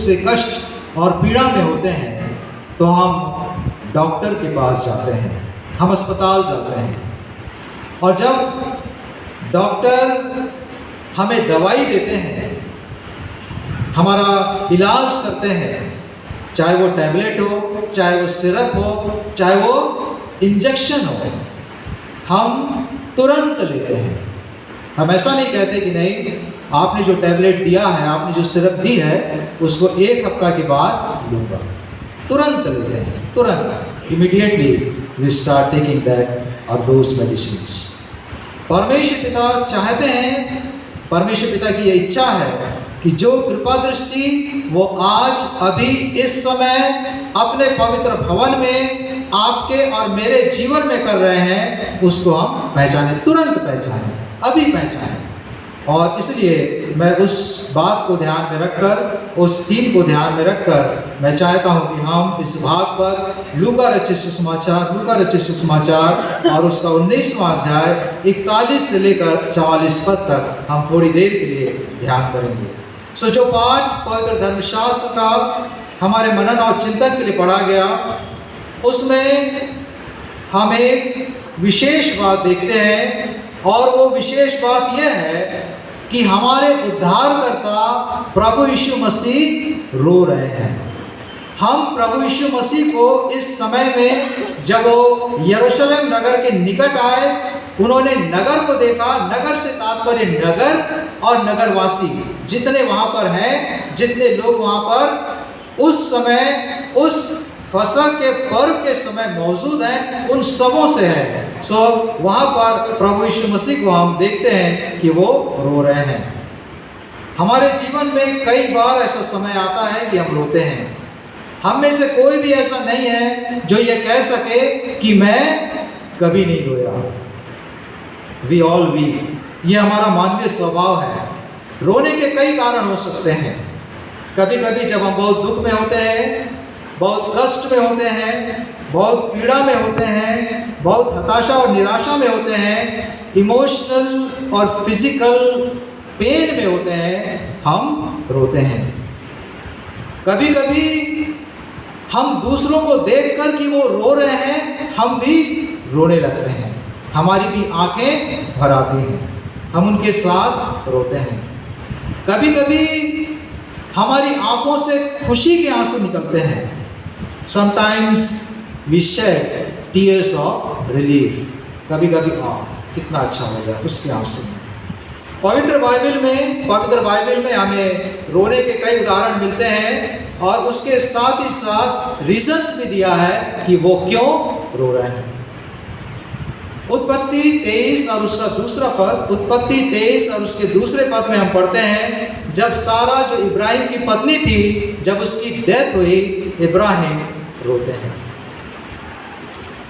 से कष्ट और पीड़ा में होते हैं तो हम डॉक्टर के पास जाते हैं, हम अस्पताल जाते हैं, और जब डॉक्टर हमें दवाई देते हैं, हमारा इलाज करते हैं, चाहे वो टैबलेट हो, चाहे वो सिरप हो, चाहे वो इंजेक्शन हो, हम तुरंत लेते हैं। हम ऐसा नहीं कहते कि नहीं, आपने जो टैबलेट दिया है, आपने जो सिरप दी है, उसको 1 हफ्ता के बाद लूँगा। तुरंत लेते हैं, तुरंत, immediately we start taking that और दोज मेडिसिन्स। परमेश्वर पिता चाहते हैं, परमेश्वर पिता की ये इच्छा है कि जो कृपा दृष्टि वो आज अभी इस समय अपने पवित्र भवन में आपके और मेरे जीवन में कर रहे हैं, उसको हम पहचानें, तुरंत पहचानें, अभी पहचानें। और इसलिए मैं उस बात को ध्यान में रखकर, उस थीम को ध्यान में रखकर मैं चाहता हूं कि हम इस भाग पर लूका रचित सुसमाचार और उसका 19वां अध्याय 41 से लेकर 44 पद तक हम थोड़ी देर के लिए ध्यान करेंगे। सो जो पाठ पवित्र धर्मशास्त्र का हमारे मनन और चिंतन के लिए पढ़ा गया, उसमें हम एक विशेष बात देखते हैं, और वो विशेष बात यह है कि हमारे उद्धारकर्ता प्रभु यीशु मसीह रो रहे हैं। हम प्रभु यीशु मसीह को इस समय में, जब वो यरूशलेम नगर के निकट आए, उन्होंने नगर को देखा। नगर से तात्पर्य नगर और नगरवासी जितने वहाँ पर हैं, जितने लोग वहाँ पर उस समय, उस फसह के पर्व के समय मौजूद हैं, उन सबों से है। सो वहाँ पर प्रभु यीशु मसीह को हम देखते हैं कि वो रो रहे हैं। हमारे जीवन में कई बार ऐसा समय आता है कि हम रोते हैं। हम में से कोई भी ऐसा नहीं है जो ये कह सके कि मैं कभी नहीं रोया। वी ऑल वीप, ये हमारा मानवीय स्वभाव है। रोने के कई कारण हो सकते हैं। कभी कभी जब हम बहुत दुख में होते हैं, बहुत कष्ट में होते हैं, बहुत पीड़ा में होते हैं, बहुत हताशा और निराशा में होते हैं, इमोशनल और फिजिकल पेन में होते हैं, हम रोते हैं। कभी कभी हम दूसरों को देखकर कि वो रो रहे हैं, हम भी रोने लगते हैं, हमारी भी आंखें भर आती हैं, हम उनके साथ रोते हैं। कभी कभी हमारी आंखों से खुशी के आंसू निकलते हैं। Sometimes we shed tears of relief. कभी कभी कितना अच्छा हो गया उसके आंसू में। पवित्र बाइबल में हमें रोने के कई उदाहरण मिलते हैं, और उसके साथ ही साथ रीजंस भी दिया है कि वो क्यों रो रहे हैं। उत्पत्ति 23 और उसका दूसरा पद, उत्पत्ति 23 और उसके दूसरे पद में हम पढ़ते हैं, जब सारा जो इब्राहिम की पत्नी थी, जब उसकी डेथ हुई, इब्राहिम रोते हैं।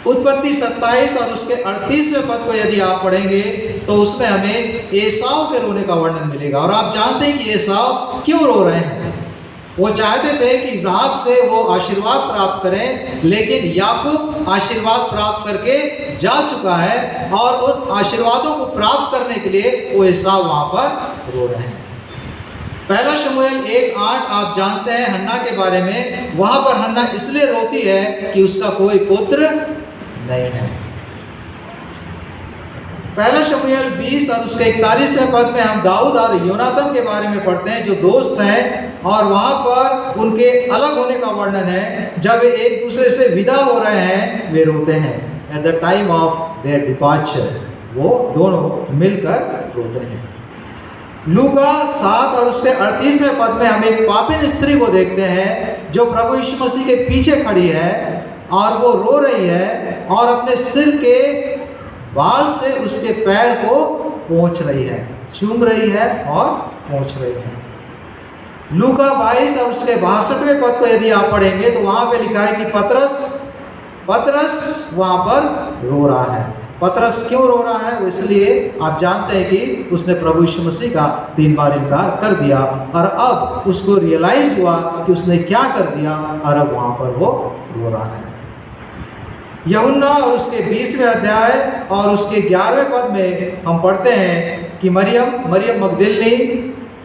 उत्पत्ति 27 और उसके 38वें पद को यदि आप पढ़ेंगे तो उसमें हमें एसाव के रोने का वर्णन मिलेगा। और आप जानते हैं कि एसाव क्यों रो रहे हैं। वो चाहते थे कि इसहाक से वो आशीर्वाद प्राप्त करें, लेकिन याकूब आशीर्वाद प्राप्त करके जा चुका है, और उन आशीर्वादों को प्राप्त करने के लिए वो एसाव वहाँ पर रो रहे हैं। पहला शमूएल 1:8 आप जानते हैं हन्ना के बारे में। वहाँ पर हन्ना इसलिए रोती है कि उसका कोई पुत्र नहीं है। पहला शमूएल 20 और उसके 41वें पद में हम दाऊद और योनातन के बारे में पढ़ते हैं, जो दोस्त हैं, और वहाँ पर उनके अलग होने का वर्णन है। जब वे एक दूसरे से विदा हो रहे हैं, वे रोते हैं। At the time of their departure, वो दोनों मिलकर रोते हैं। लूका 7 और उसके 38वें पद में हम एक पापिन स्त्री को देखते हैं, जो प्रभु यीशु मसीह के पीछे खड़ी है, और वो रो रही है, और अपने सिर के बाल से उसके पैर को पोंछ रही है, चूम रही है और पोंछ रही है। लूका 22 और उसके 62वें पद को यदि आप पढ़ेंगे तो वहाँ पे लिखा है कि पतरस वहाँ पर रो रहा है। पतरस क्यों रो रहा है? वो इसलिए, आप जानते हैं कि उसने प्रभु यीशु मसीह का 3 बार इनकार कर दिया, और अब उसको रियलाइज हुआ कि उसने क्या कर दिया, और अब वहाँ पर वो रो रहा है। यूहन्ना और उसके 20वें अध्याय और उसके 11वें पद में हम पढ़ते हैं कि मरियम मगदलिनी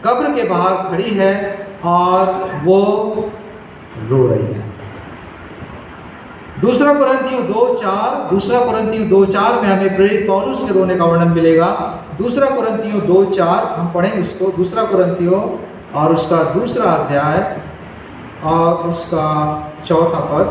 कब्र के बाहर खड़ी है, और वो रो रही है। दूसरा कुरिन्थियों 2:4 में हमें प्रेरित पौलुस के रोने का वर्णन मिलेगा। दूसरा कुरिन्थियों 2:4 हम पढ़ें उसको। दूसरा कुरिन्थियों और उसका दूसरा अध्याय और उसका चौथा पद।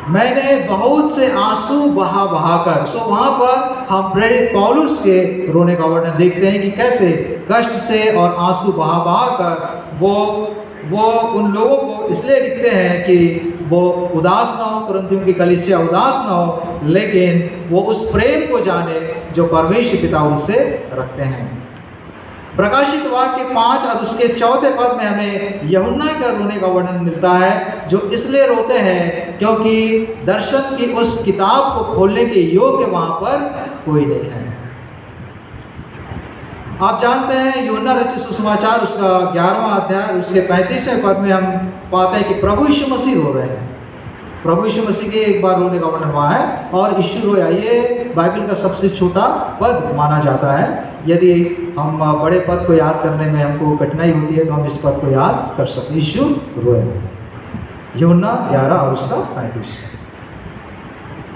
मैंने बहुत से आंसू बहा कर। वहां पर हम प्रेरित पौलुस के रोने का वर्णन देखते हैं कि कैसे कष्ट से और आंसू बहा कर वो उन लोगों को इसलिए लिखते हैं कि वो उदास ना हो, कुरिन्थियों की कलीसिया उदास ना हो, लेकिन वो उस प्रेम को जाने जो परमेश्वर पिता उनसे रखते हैं। प्रकाशित वाक्य 5 और उसके चौथे पद में हमें यूहन्ना का रोने का वर्णन मिलता है, जो इसलिए रोते हैं क्योंकि दर्शन की उस किताब को खोलने के योग्य वहां पर कोई नहीं है। आप जानते हैं यूहन्ना रचित सुसमाचार उसका 11वां अध्याय उसके 35वें पद में हम पाते हैं कि प्रभु यीशु मसीह रो रहे हैं। प्रभु यीशु मसीह के एक बार रोने का वर्णन हुआ है और यीशु रोया। ये बाइबल का सबसे छोटा पद माना जाता है। यदि हम बड़े पद को याद करने में हमको कठिनाई होती है तो हम इस पद को याद कर सकते हैं। यीशु रोया, यूहन्ना 11 और उसका 35।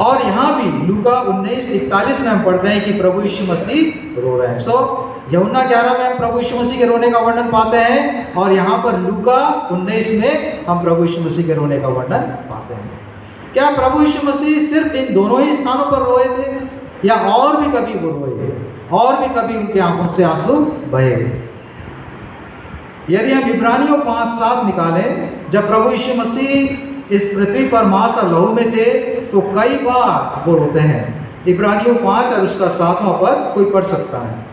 और यहाँ भी लूका 19:41 में हम पढ़ते हैं कि प्रभु यीशु मसीह रो रहे हैं। यूहन्ना 11 में हम प्रभु यीशु मसीह के रोने का वर्णन पाते हैं और यहाँ पर लूका 19 में हम प्रभु यीशु मसीह के रोने का वर्णन पाते हैं। क्या प्रभु यीशु मसीह सिर्फ इन दोनों ही स्थानों पर रोए थे या और भी कभी वो रोए, और भी कभी उनके आंखों से आंसू बहे? यदि हम इब्रानियों 5:7 निकालें, जब प्रभु यीशु मसीह इस पृथ्वी पर मांस और लहू में थे तो कई बार वो रोते हैं। इब्रानियों 5 और उसका 7वां पद कोई पढ़ सकता है।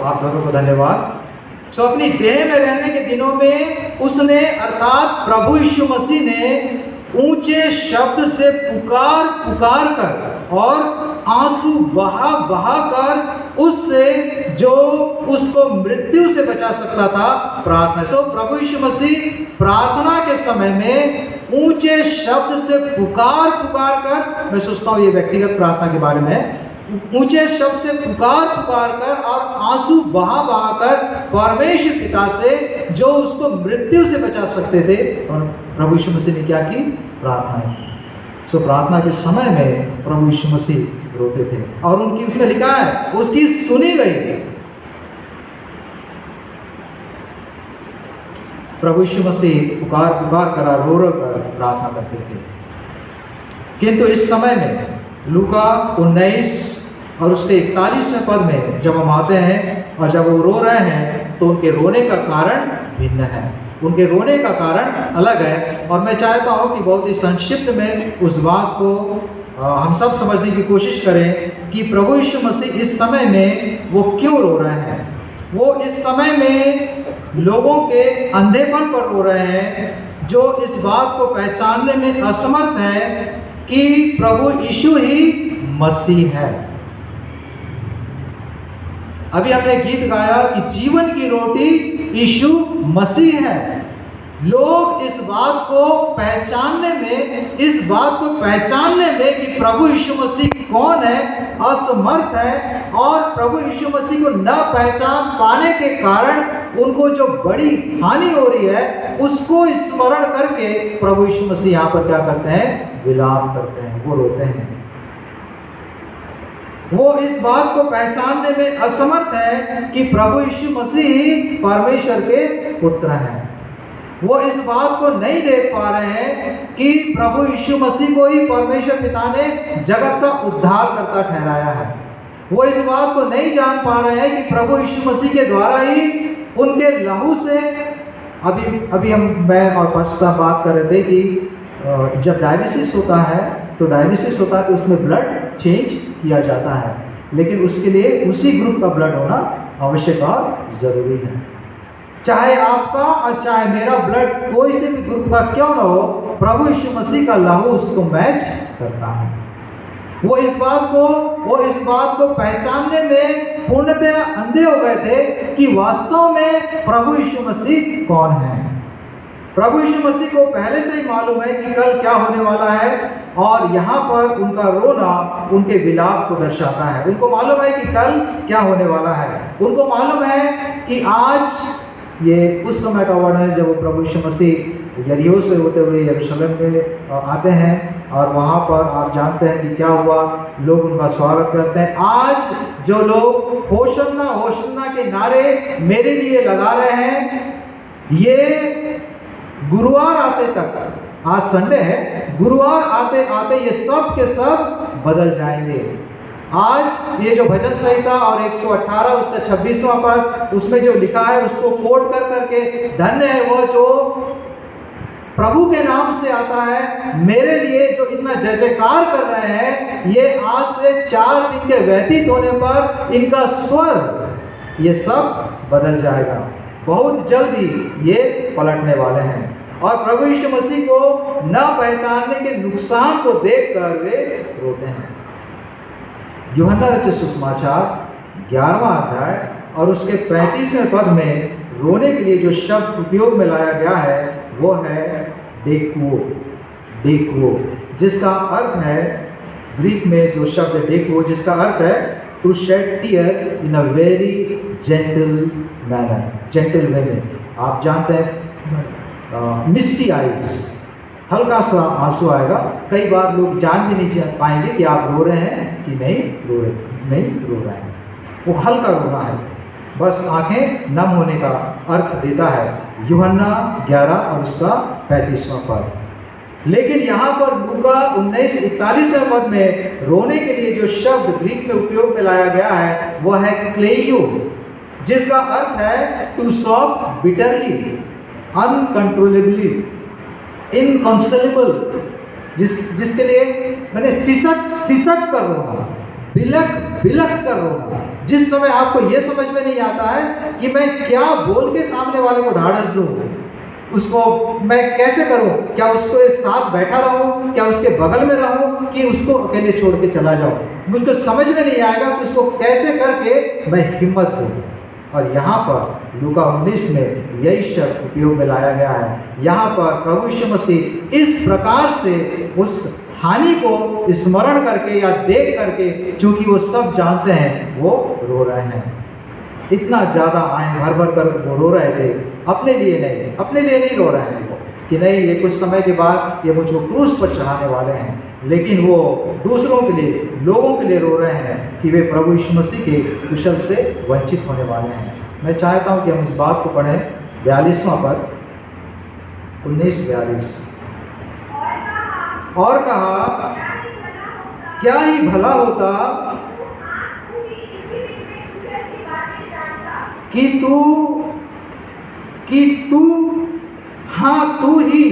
आप दोनों को धन्यवाद। अपनी देह में रहने के दिनों में उसने अर्थात प्रभु यीशु मसीह ने ऊंचे शब्द से पुकार कर और आंसू बहा कर उससे जो उसको मृत्यु से बचा सकता था प्रार्थना। प्रभु यीशु मसीह प्रार्थना के समय में ऊंचे शब्द से पुकार कर, मैं सोचता हूँ ये व्यक्तिगत प्रार्थना के बारे में, ऊंचे शब्द से पुकार कर और आंसू बहा कर परमेश्वर पिता से जो उसको मृत्यु से बचा सकते थे, और प्रभु यीशु मसीह ने क्या की? प्रार्थना। प्रार्थना के समय में प्रभु यीशु मसीह रोते थे और उनकी उसमें लिखा है उसकी सुनी गई। प्रभु यीशु मसीह पुकार कर रो कर प्रार्थना करते थे। किंतु इस समय में लूका 19 और उसके 41वें पद में जब हम आते हैं और जब वो रो रहे हैं तो उनके रोने का कारण भिन्न है, उनके रोने का कारण अलग है। और मैं चाहता हूँ कि बहुत ही संक्षिप्त में उस बात को हम सब समझने की कोशिश करें कि प्रभु यीशु मसीह इस समय में वो क्यों रो रहे हैं। वो इस समय में लोगों के अंधेपन पर रो रहे हैं जो इस बात को पहचानने में असमर्थ है कि प्रभु यीशु ही मसीह है। अभी हमने गीत गाया कि जीवन की रोटी यीशु मसीह है। लोग इस बात को पहचानने में कि प्रभु यीशु मसीह कौन है असमर्थ है, और प्रभु यीशु मसीह को न पहचान पाने के कारण उनको जो बड़ी हानि हो रही है उसको स्मरण करके प्रभु यीशु मसीह यहाँ पर क्या करते हैं? विलाप करते हैं, वो रोते हैं। वो इस बात को पहचानने में असमर्थ है कि प्रभु यीशु मसीह ही परमेश्वर के पुत्र हैं। वो इस बात को नहीं देख पा रहे हैं कि प्रभु यीशु मसीह को ही परमेश्वर पिता ने जगत का उद्धारकर्ता ठहराया है। वो इस बात को नहीं जान पा रहे हैं कि प्रभु यीशु मसीह के द्वारा ही उनके लहू से अभी मैं और पश्चिता बात कर रहे थे कि जब डायलिसिस होता है तो उसमें ब्लड चेंज किया जाता है, लेकिन उसके लिए उसी ग्रुप का ब्लड होना आवश्यक और ज़रूरी है। चाहे आपका और चाहे मेरा ब्लड कोई से भी ग्रुप का क्यों ना हो, प्रभु यीशु मसीह का लहू उसको मैच करता है। वो इस बात को पहचानने में पूर्णतः अंधे हो गए थे कि वास्तव में प्रभु यीशु मसीह कौन है। प्रभु यीशु मसीह को पहले से ही मालूम है कि कल क्या होने वाला है, और यहाँ पर उनका रोना उनके विलाप को दर्शाता है। उनको मालूम है कि कल क्या होने वाला है। उनको मालूम है कि आज ये उस समय का वर्णन है जब वो प्रभु यीशु मसीह यरीहो से होते हुए यरूशलेम में आते हैं, और वहाँ पर आप जानते हैं कि क्या हुआ, लोग उनका स्वागत करते हैं। आज जो लोग होशन्ना होशन्ना के नारे मेरे लिए लगा रहे हैं, ये गुरुवार आते तक, आज संडे है, गुरुवार आते आते ये सब के सब बदल जाएंगे। आज ये जो भजन संहिता और 118 उसका 26वां पद, उसमें जो लिखा है उसको कोट कर करके, धन्य है वह जो प्रभु के नाम से आता है, मेरे लिए जो इतना जय जयकार कर रहे हैं, ये आज से 4 दिन के व्यतीत होने पर इनका स्वर ये सब बदल जाएगा। बहुत जल्दी ये पलटने वाले हैं, और प्रभु यीशु मसीह को न पहचानने के नुकसान को देखकर वे रोते हैं। यूहन्ना रचित सुसमाचार 11वां अध्याय और उसके 35वें पद में रोने के लिए जो शब्द उपयोग में लाया गया है वो है डेकुओ। डेकुओ जिसका अर्थ है, ग्रीक में जो शब्द है डेकुओ, जिसका अर्थ है to shed tear in a very gentle manner, gentle way में। आप जानते हैं मिस्टी आइज, हल्का सा आंसू आएगा। कई बार लोग जान भी नहीं पाएंगे कि आप रो रहे हैं कि नहीं रो रहे हैं। वो हल्का रोना है, बस आंखें नम होने का अर्थ देता है। यूहन्ना 11 और उसका 35वां पद। लेकिन यहाँ पर लूका 19:41वें पद में रोने के लिए जो शब्द ग्रीक में उपयोग में लाया गया है वो है क्लेयो, जिसका अर्थ है टू सॉब बिटरली, अनकंट्रोलेबली, इनकंसोलेबल, जिसके लिए मैंने सिसक कर रोना, बिलख कर रोना। जिस समय आपको यह समझ में नहीं आता है कि मैं क्या बोल के सामने वाले को ढाढ़स दूं, उसको मैं कैसे करूं, क्या उसको साथ बैठा रहूं, क्या उसके बगल में रहूं, कि उसको अकेले छोड़ के चला जाऊं, मुझको समझ में नहीं आएगा कि उसको कैसे करके मैं हिम्मत दूं। और यहाँ पर लूका 19 में यही शब्द उपयोग में लाया गया है। यहाँ पर प्रभु यीशु मसीह इस प्रकार से उस हानि को स्मरण करके या देख करके, चूंकि वो सब जानते हैं, वो रो रहे हैं। इतना ज़्यादा आए भर भर कर वो रो रहे थे, अपने लिए नहीं रो रहे हैं वो, कि नहीं ये कुछ समय के बाद ये मुझको क्रूस पर चढ़ाने वाले हैं, लेकिन वो दूसरों के लिए, लोगों के लिए रो रहे हैं कि वे प्रभु यीशु मसीह के कुशल से वंचित होने वाले हैं। मैं चाहता हूँ कि हम इस बात को पढ़ें। 42वां पद, 19:42। और कहा, क्या ही भला होता कि तू ही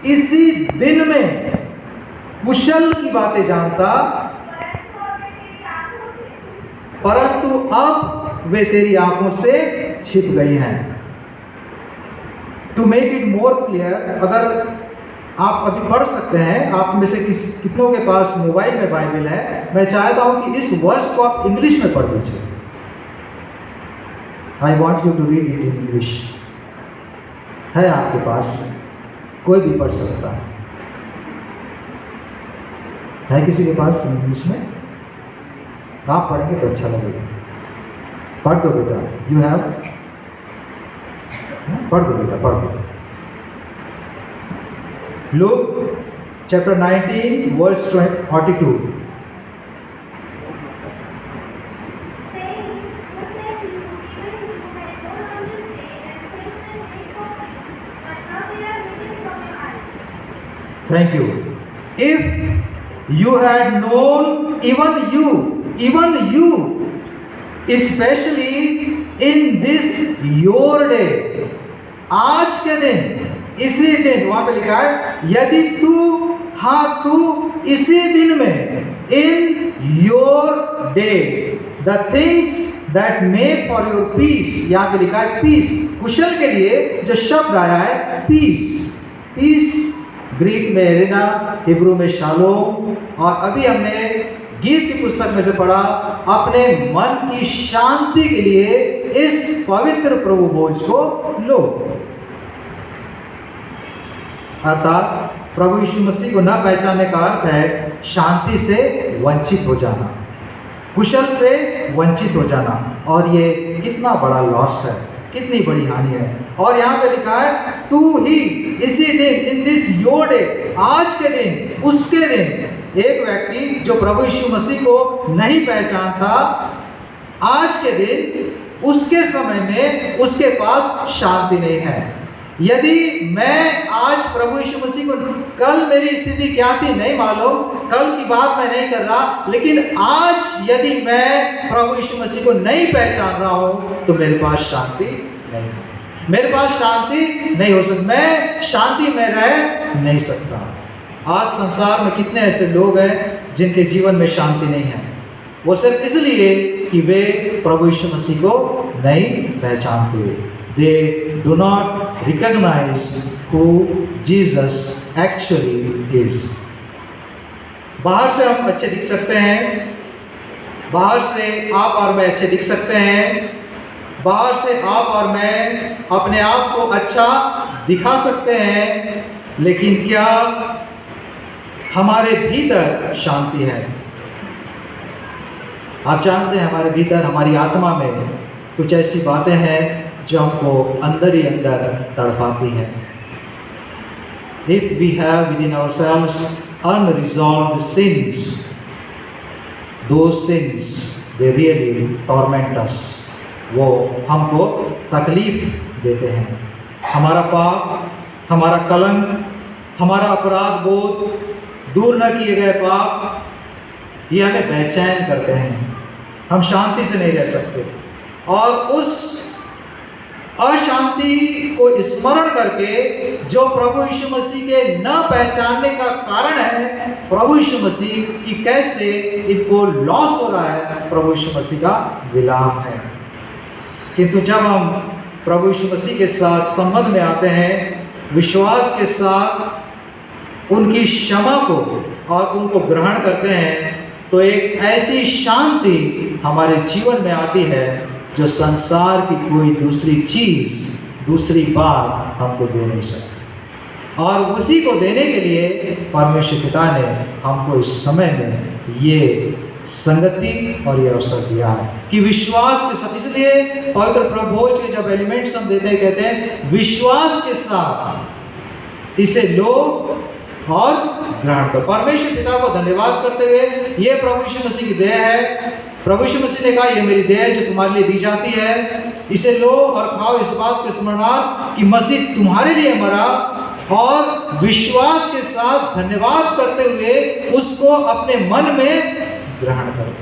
इसी दिन में कुशल की बातें जानता, परंतु अब वे तेरी आंखों से छिप गई हैं। To make it more clear, अगर आप अभी पढ़ सकते हैं, आप में से कितनों के पास मोबाइल में बाइबल है, मैं चाहता हूं कि इस वर्स को आप इंग्लिश में पढ़ लीजिए। I want you to read it in English. है आपके पास, कोई भी पढ़ सकता है किसी के पास इंग्लिश में? आप पढ़ेंगे तो अच्छा लगेगा। पढ़ दो बेटा, यू हैव, पढ़ दो बेटा, पढ़ दो। Look chapter 19 verse 42। Thank you. If you had known, even you, especially in this your day, आज के दिन, इसी दिन, वहां पे लिखा है, यदि तू इसी दिन में, in your day, the things that make for your peace, यहाँ पे लिखा है peace, कुशल के लिए जो शब्द आया है peace, ग्रीक में एरिना, हिब्रू में शालोम, और अभी हमने गीत की पुस्तक में से पढ़ा, अपने मन की शांति के लिए इस पवित्र प्रभु भोज को लो। अर्थात प्रभु यीशु मसीह को न पहचानने का अर्थ है शांति से वंचित हो जाना, कुशल से वंचित हो जाना, और ये कितना बड़ा लॉस है, कितनी बड़ी हानि है। और यहाँ पे लिखा है तू ही इसी दिन, इन दिस योर डे, आज के दिन, उसके दिन। एक व्यक्ति जो प्रभु यीशु मसीह को नहीं पहचानता, आज के दिन, उसके समय में उसके पास शांति नहीं है। यदि मैं आज प्रभु यीशु मसीह को, कल मेरी स्थिति क्या थी नहीं मालूम, कल की बात मैं नहीं कर रहा, लेकिन आज यदि मैं प्रभु यीशु मसीह को नहीं पहचान रहा हूं तो मेरे पास शांति नहीं है, मेरे पास शांति नहीं हो सकती, मैं शांति में रह नहीं सकता। आज संसार में कितने ऐसे लोग हैं जिनके जीवन में शांति नहीं है, वो सिर्फ इसलिए कि वे प्रभु यीशु मसीह को नहीं पहचानते। They do not recognize who Jesus actually is. बाहर से हम अच्छे दिख सकते हैं, बाहर से आप और मैं अच्छे दिख सकते हैं, बाहर से आप और मैं अपने आप को अच्छा दिखा सकते हैं, लेकिन क्या हमारे भीतर शांति है? आप जानते हैं हमारे भीतर, हमारी आत्मा में कुछ ऐसी बातें हैं जो हमको अंदर ही अंदर तड़पाती है। If we have within ourselves unresolved sins, those sins they really torment us. वो हमको तकलीफ देते हैं। हमारा पाप, हमारा कलंक, हमारा अपराध बोध, दूर न किए गए पाप, ये हमें बेचैन करते हैं। हम शांति से नहीं रह सकते, और उस अशांति को स्मरण करके जो प्रभु यीशु मसीह के न पहचानने का कारण है, प्रभु यीशु मसीह की कैसे इनको लॉस हो रहा है, प्रभु यीशु मसीह का विलाप है। किंतु जब हम प्रभु यीशु मसीह के साथ संबंध में आते हैं, विश्वास के साथ उनकी क्षमा को और उनको ग्रहण करते हैं, तो एक ऐसी शांति हमारे जीवन में आती है जो संसार की कोई दूसरी चीज़, दूसरी बात हमको दे नहीं सकती। और उसी को देने के लिए परमेश्वर पिता ने हमको इस समय में ये संगति और ये अवसर दिया है कि विश्वास के साथ, इसलिए पवित्र प्रभु भोज के जब एलिमेंट्स हम देते हैं, कहते हैं विश्वास के साथ इसे लो और ग्रहण करो। परमेश्वर पिता को धन्यवाद करते हुए, ये प्रभु यीशु मसीह की देह है, प्रभु यीशु मसीह ने कहा ये मेरी देह है जो तुम्हारे लिए दी जाती है, इसे लो और खाओ, इस बात को स्मरणार्थ कि मसीह तुम्हारे लिए मरा, और विश्वास के साथ धन्यवाद करते हुए उसको अपने मन में ग्रहण करो।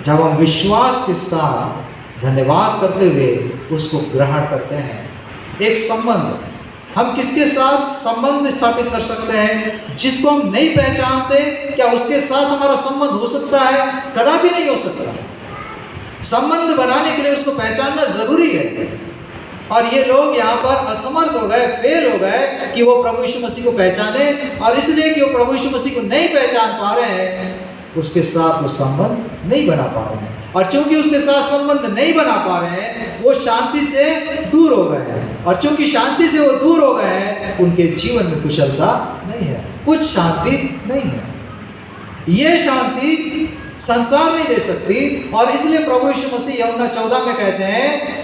जब हम विश्वास के साथ धन्यवाद करते हुए उसको ग्रहण करते हैं, एक संबंध, हम किसके साथ संबंध स्थापित कर सकते हैं? जिसको हम नहीं पहचानते, क्या उसके साथ हमारा संबंध हो सकता है? कदापि नहीं हो सकता। संबंध बनाने के लिए उसको पहचानना जरूरी है, और ये लोग यहाँ पर असमर्थ हो गए, फेल हो गए कि वो प्रभु यीशु मसीह को पहचाने, और इसलिए कि वो प्रभु यीशु मसीह को नहीं पहचान पा रहे हैं, उसके साथ वो संबंध नहीं बना पा रहे हैं। और चूंकि उसके साथ संबंध नहीं बना पा रहे हैं, वो शांति से दूर हो गए हैं, और चूंकि शांति से वो दूर हो गए हैं, उनके जीवन में कुशलता नहीं है, कुछ शांति नहीं है। ये शांति संसार नहीं दे सकती, और इसलिए प्रभु यीशु मसीह यूहन्ना 14 में कहते हैं,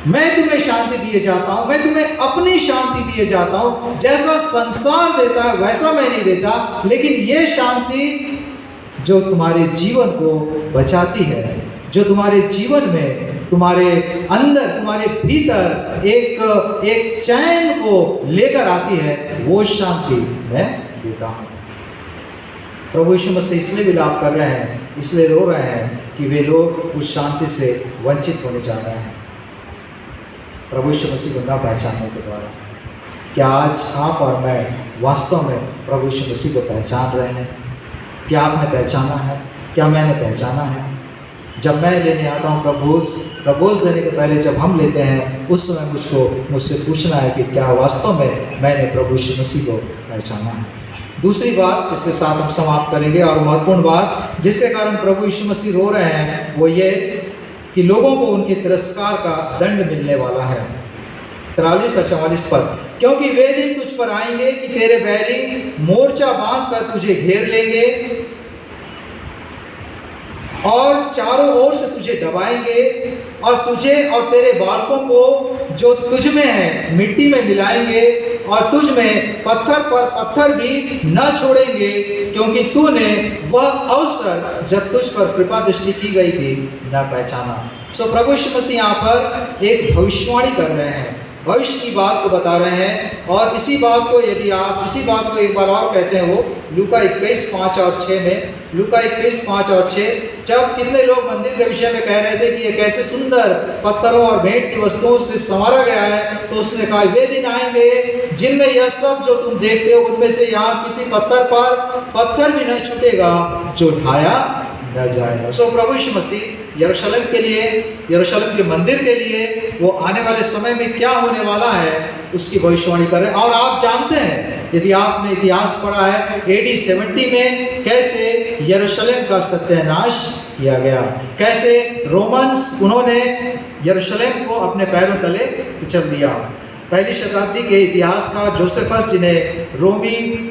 मैं तुम्हें शांति दिए जाता हूं, मैं तुम्हें अपनी शांति दिए जाता हूं, जैसा संसार देता है वैसा मैं नहीं देता, लेकिन ये शांति जो तुम्हारे जीवन को बचाती है, जो तुम्हारे जीवन में, तुम्हारे अंदर, तुम्हारे भीतर एक चैन को लेकर आती है, वो शांति मैं देता हूं। प्रभु यीशु मसीह इसलिए विलाप कर रहे हैं, इसलिए रो रहे हैं कि वे लोग उस शांति से वंचित होने जा रहे हैं प्रभु यीशु मसीह को न पहचानने के द्वारा। क्या आज आप और मैं वास्तव में प्रभु यीशु मसीह को पहचान रहे हैं? क्या आपने पहचाना है? क्या मैंने पहचाना है? जब मैं लेने आता हूँ प्रपोज लेने के पहले जब हम लेते हैं, उस समय मुझसे पूछना है कि क्या वास्तव में मैंने प्रभु यीशु मसीह को पहचाना है। दूसरी बात जिसके साथ हम समाप्त करेंगे और महत्वपूर्ण बात जिसके कारण प्रभु यीशु मसीह रो रहे हैं, वो ये कि लोगों को उनके तिरस्कार का दंड मिलने वाला है। 43 और 44 पद, क्योंकि वे दिन तुझ पर आएंगे कि तेरे बैरी मोर्चा बांध कर तुझे घेर लेंगे और चारों ओर से तुझे दबाएंगे और तुझे और तेरे बालकों को जो तुझ में है मिट्टी में मिलाएंगे और तुझ में पत्थर पर पत्थर भी न छोड़ेंगे, क्योंकि तूने वह अवसर जब तुझ पर कृपा दृष्टि की गई थी न पहचाना। सो प्रभु यीशु मसीह यहाँ पर एक भविष्यवाणी कर रहे हैं, भविष्य की बात को बता रहे हैं। और इसी बात को यदि आप इसी बात को एक बार और कहते हैं, वो लूका 21:5 और 6 में, लूका 21:5 और 6, जब कितने लोग मंदिर के विषय में कह रहे थे कि ये कैसे सुंदर पत्थरों और भेंट की वस्तुओं से संवारा गया है, तो उसने कहा वे दिन आएंगे जिनमें यह सब जो तुम देखते हो उनमें से यहाँ किसी पत्थर पर पत्थर भी नहीं छूटेगा जो ढाया न जाएगा। सो प्रभु यीशु मसीह यरूशलेम के लिए, यरूशलेम के मंदिर के लिए, वो आने वाले समय में क्या होने वाला है उसकी भविष्यवाणी कर रहे हैं। और आप जानते हैं, यदि आपने इतिहास पढ़ा है, AD 70 में कैसे यरूशलेम का सत्यानाश किया गया, कैसे रोमन्स उन्होंने यरूशलेम को अपने पैरों तले कुचल दिया। पहली शताब्दी के इतिहासकार जोसेफस, जिन्हें रोमन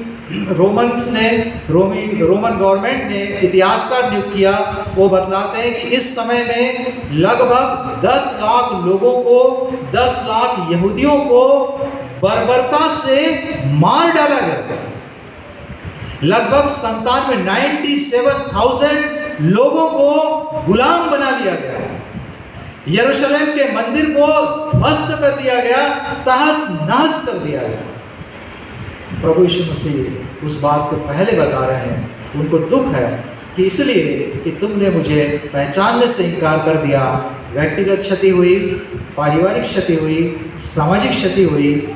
गवर्नमेंट ने इतिहासकार नियुक्त किया, वो बतलाते हैं कि इस समय में लगभग 10 लाख लोगों को, 10 लाख यहूदियों को बर्बरता से मार डाला गया। लगभग 97,000 लोगों को गुलाम बना लिया गया। यरूशलेम के मंदिर को ध्वस्त कर दिया गया, तहस नहस कर दिया गया। प्रभु यीशु मसीह उस बात को पहले बता रहे हैं, उनको दुख है कि इसलिए कि तुमने मुझे पहचानने से इनकार कर दिया। व्यक्तिगत क्षति हुई, पारिवारिक क्षति हुई, सामाजिक क्षति हुई।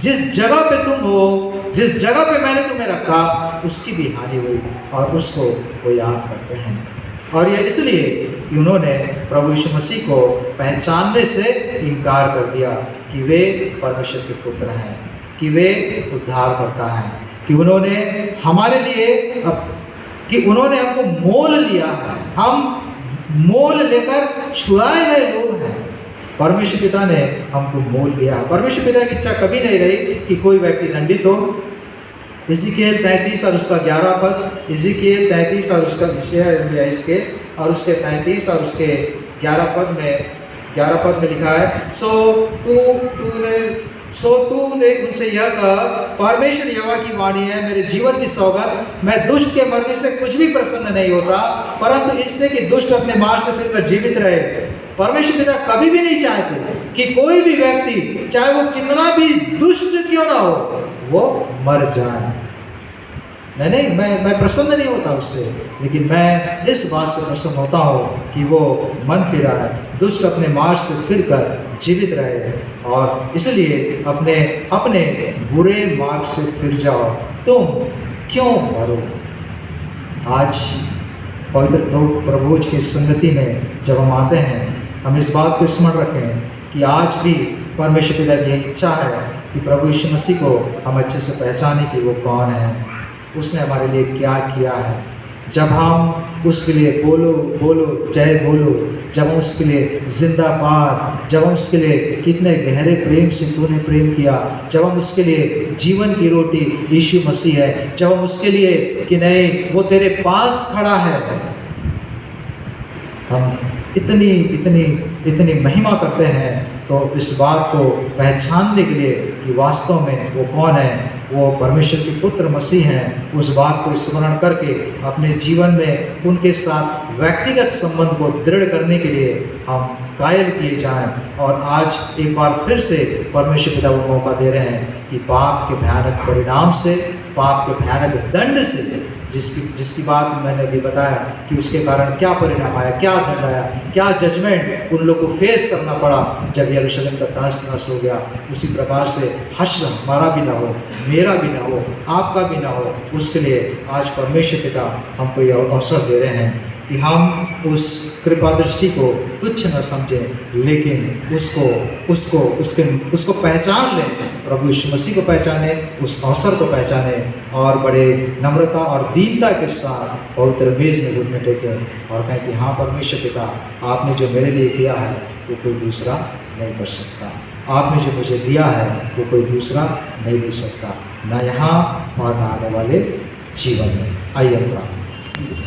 जिस जगह पे तुम हो, जिस जगह पे मैंने तुम्हें रखा, उसकी भी हानि हुई और उसको वो याद करते हैं। और यह इसलिए कि उन्होंने प्रभु यीशु मसीह को पहचानने से इनकार कर दिया कि वे परमेश्वर के पुत्र हैं, कि वे उद्धार करता है, कि उन्होंने हमारे लिए कि उन्होंने हमको मोल लिया है, हम मोल लेकर छुड़ाए गए लोग हैं। परमेश्वर पिता ने हमको मोल लिया है। परमेश्वर पिता की इच्छा कभी नहीं रही कि कोई व्यक्ति दंडित हो। इज़िकिएल 33 और उसका 11 पद, इज़िकिएल 33 और उसका विषय इसके और उसके 33 और उसके 11 पद में लिखा है, सो तूने उनसे यह कहा, परमेश्वर यहोवा की वाणी है, मेरे जीवन की सौगंध, मैं दुष्ट के मरने से कुछ भी प्रसन्न नहीं होता, परंतु इसलिए कि दुष्ट अपने मार्ग से फिरकर जीवित रहे। परमेश्वर पिता कभी भी नहीं चाहते कि कोई भी व्यक्ति, चाहे वो कितना भी दुष्ट क्यों ना हो, वो मर जाए। मैं प्रसन्न नहीं होता उससे, लेकिन मैं इस बात से प्रसन्न होता हूँ कि वो मन फिरा है, दुष्ट अपने मार्ग से फिरकर जीवित रहे, और इसलिए अपने बुरे मार्ग से फिर जाओ, तुम क्यों मरो। आज पवित्र प्रभु की संगति में जब हम आते हैं, हम इस बात को स्मरण रखें कि आज भी परमेश्वर पिता की इच्छा है कि प्रभु यीशु मसीह को हम अच्छे से पहचाने कि वो कौन है, उसने हमारे लिए क्या किया है। जब हम उसके लिए बोलो जय बोलो, जब हम उसके लिए जिंदाबाद, जब हम उसके लिए कितने गहरे प्रेम से तूने प्रेम किया, जब हम उसके लिए जीवन की रोटी यीशु मसीह है, जब हम उसके लिए कि नहीं वो तेरे पास खड़ा है, हम इतनी महिमा करते हैं। तो इस बात को पहचानने के लिए कि वास्तव में वो कौन है, वो परमेश्वर के पुत्र मसीह हैं, उस बात को स्मरण करके अपने जीवन में उनके साथ व्यक्तिगत संबंध को दृढ़ करने के लिए हम कायल किए जाएं। और आज एक बार फिर से परमेश्वर पिता को मौका दे रहे हैं कि पाप के भयानक परिणाम से, पाप के भयानक दंड से, जिसकी बात मैंने अभी बताया कि उसके कारण क्या परिणाम आया, क्या दंड आया, क्या जजमेंट उन लोग को फेस करना पड़ा जब यरूशलेम का तहस नहस हो गया, उसी प्रकार से हश्र हमारा भी ना हो, मेरा भी ना हो, आपका भी ना हो, उसके लिए आज परमेश्वर पिता हमको यह अवसर दे रहे हैं कि हम उस कृपा दृष्टि को तुच्छ न समझें, लेकिन उसको पहचान लें, प्रभु यीशु मसीह को पहचाने, उस अवसर को पहचाने और बड़े नम्रता और दीनता के साथ पवित्र मेज में घुटने टेकें और कहें कि हाँ परमेश्वर पिता, आपने जो मेरे लिए किया है वो कोई दूसरा नहीं कर सकता, आपने जो मुझे दिया है वो कोई दूसरा नहीं दे सकता, ना यहाँ और ना आने वाले जीवन में। आइए हम